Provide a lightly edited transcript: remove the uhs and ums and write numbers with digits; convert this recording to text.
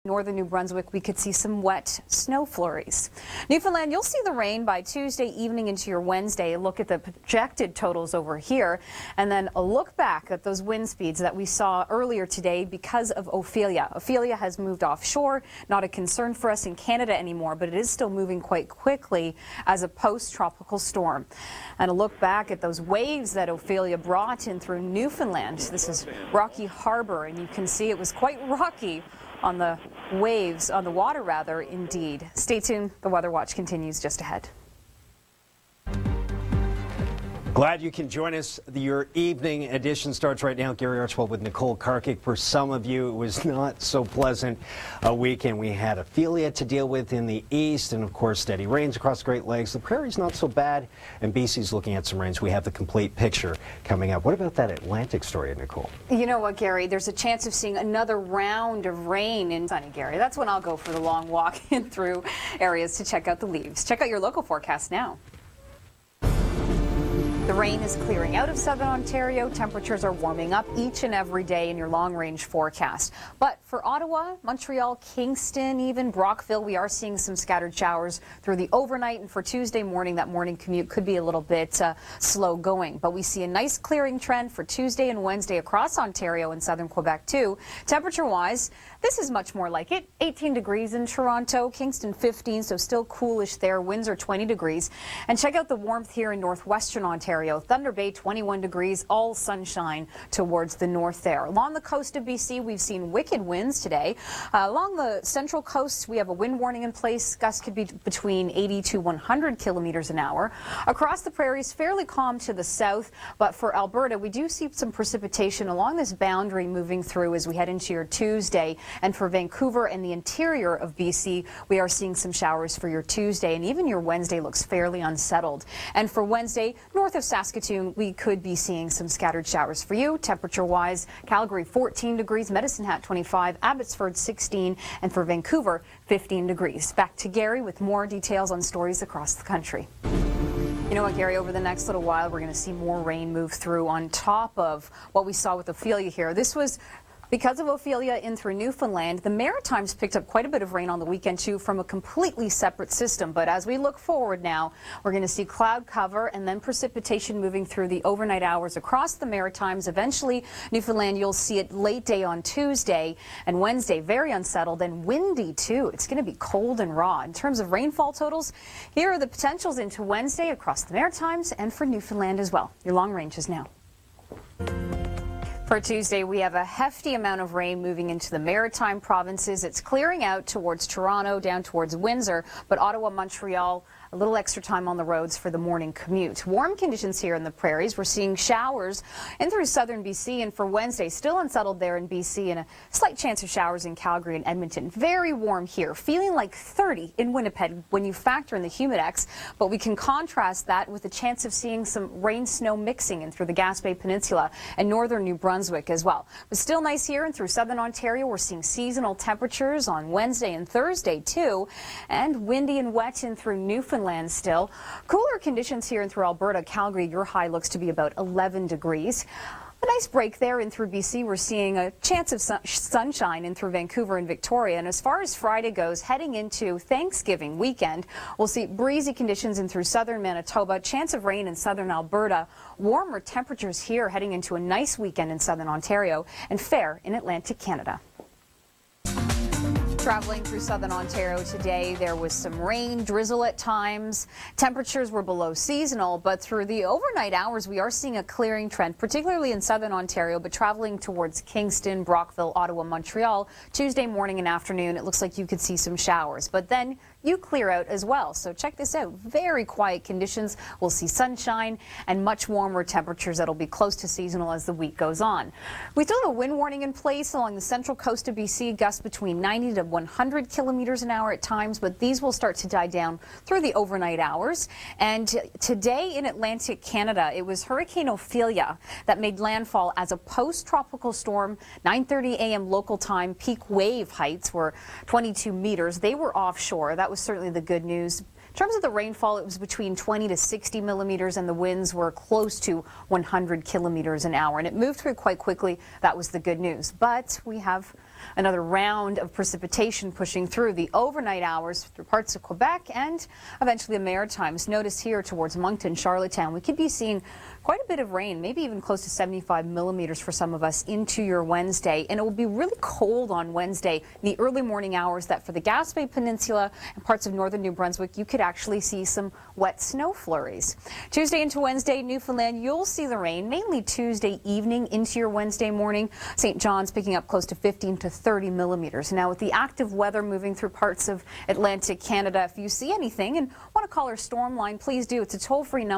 Northern New Brunswick, we could see some wet snow flurries. Newfoundland, you'll see the rain by Tuesday evening into your Wednesday. A look at the projected totals over here, and then a look back at those wind speeds that we saw earlier today because of Ophelia. Ophelia has moved offshore, not a concern for us in Canada anymore, but it is still moving quite quickly as a post-tropical storm. And a look back at those waves that Ophelia brought in through Newfoundland. This is Rocky Harbor, and you can see it was quite rocky on the waves, on the water rather, indeed. Stay tuned, the Weather Watch continues just ahead. Glad you can join us. Your evening edition starts right now. Gary Archibald with Nicole Karkic. For some of you, it was not so pleasant a weekend. We had Ophelia to deal with in the east, and of course steady rains across the Great Lakes. The prairie's not so bad, and BC's looking at some rains. We have the complete picture coming up. What about that Atlantic story, Nicole? You know what, Gary? There's a chance of seeing another round of rain in sunny Gary. That's when I'll go for the long walk in through areas to check out the leaves. Check out your local forecast now. The rain is clearing out of southern Ontario. Temperatures are warming up each and every day in your long-range forecast. But for Ottawa, Montreal, Kingston, even Brockville, we are seeing some scattered showers through the overnight. And for Tuesday morning, that morning commute could be a little bit slow going. But we see a nice clearing trend for Tuesday and Wednesday across Ontario and southern Quebec, too. Temperature-wise, this is much more like it. 18 degrees in Toronto, Kingston 15, so still coolish there. Winds are 20 degrees. And check out the warmth here in northwestern Ontario. Thunder Bay, 21 degrees, all sunshine towards the north there. Along the coast of BC, we've seen wicked winds today. Along the central coast, we have a wind warning in place. Gusts could be between 80 to 100 kilometers an hour. Across the prairies, fairly calm to the south, but for Alberta, we do see some precipitation along this boundary moving through as we head into your Tuesday. And for Vancouver and the interior of BC, we are seeing some showers for your Tuesday, and even your Wednesday looks fairly unsettled. And for Wednesday, north of Saskatoon, we could be seeing some scattered showers for you. Temperature-wise, Calgary 14 degrees, Medicine Hat 25, Abbotsford 16, and for Vancouver 15 degrees. Back to Gary with more details on stories across the country. You know what, Gary, over the next little while, we're going to see more rain move through on top of what we saw with Ophelia here. This was because of Ophelia in through Newfoundland. The Maritimes picked up quite a bit of rain on the weekend, too, from a completely separate system. But as we look forward now, we're going to see cloud cover and then precipitation moving through the overnight hours across the Maritimes. Eventually, Newfoundland, you'll see it late day on Tuesday and Wednesday. Very unsettled and windy, too. It's going to be cold and raw. In terms of rainfall totals, here are the potentials into Wednesday across the Maritimes and for Newfoundland as well. Your long ranges now. For Tuesday, we have a hefty amount of rain moving into the Maritime provinces. It's clearing out towards Toronto, down towards Windsor, but Ottawa, Montreal, a little extra time on the roads for the morning commute. Warm conditions here in the prairies. We're seeing showers in through southern BC, and for Wednesday, still unsettled there in BC, and a slight chance of showers in Calgary and Edmonton. Very warm here, feeling like 30 in Winnipeg when you factor in the humidex, but we can contrast that with a chance of seeing some rain-snow mixing in through the Gaspé Peninsula and northern New Brunswick as well. But still nice here and through southern Ontario. We're seeing seasonal temperatures on Wednesday and Thursday, too, and windy and wet in through Newfoundland still. Cooler conditions here in through Alberta. Calgary, your high looks to be about 11 degrees. A nice break there in through BC. We're seeing a chance of sunshine in through Vancouver and Victoria. And as far as Friday goes, heading into Thanksgiving weekend, we'll see breezy conditions in through southern Manitoba, chance of rain in southern Alberta, warmer temperatures here heading into a nice weekend in southern Ontario, and fair in Atlantic Canada. Traveling through southern Ontario today, there was some rain, drizzle at times. Temperatures were below seasonal, but through the overnight hours, we are seeing a clearing trend, particularly in southern Ontario, but traveling towards Kingston, Brockville, Ottawa, Montreal, Tuesday morning and afternoon, it looks like you could see some showers. But then you clear out as well. So check this out. Very quiet conditions. We'll see sunshine and much warmer temperatures that'll be close to seasonal as the week goes on. We still have a wind warning in place along the central coast of BC, gusts between 90 to 100 kilometers an hour at times, but these will start to die down through the overnight hours. And today in Atlantic Canada, it was Hurricane Ophelia that made landfall as a post-tropical storm. 9:30 a.m. local time. Peak wave heights were 22 meters. They were offshore. That was certainly the good news. In terms of the rainfall, it was between 20 to 60 millimeters, and the winds were close to 100 kilometers an hour. And it moved through quite quickly. That was the good news. But we have Another round of precipitation pushing through the overnight hours through parts of Quebec and eventually the Maritimes. Notice here towards Moncton, Charlottetown, we could be seeing quite a bit of rain, maybe even close to 75 millimeters for some of us into your Wednesday. And it will be really cold on Wednesday in the early morning hours that for the Gaspé Peninsula and parts of northern New Brunswick, you could actually see some wet snow flurries. Tuesday into Wednesday, Newfoundland, you'll see the rain, mainly Tuesday evening into your Wednesday morning. St. John's picking up close to 15 to 30 millimeters. Now with the active weather moving through parts of Atlantic Canada, if you see anything and want to call our storm line, please do. It's a toll-free number.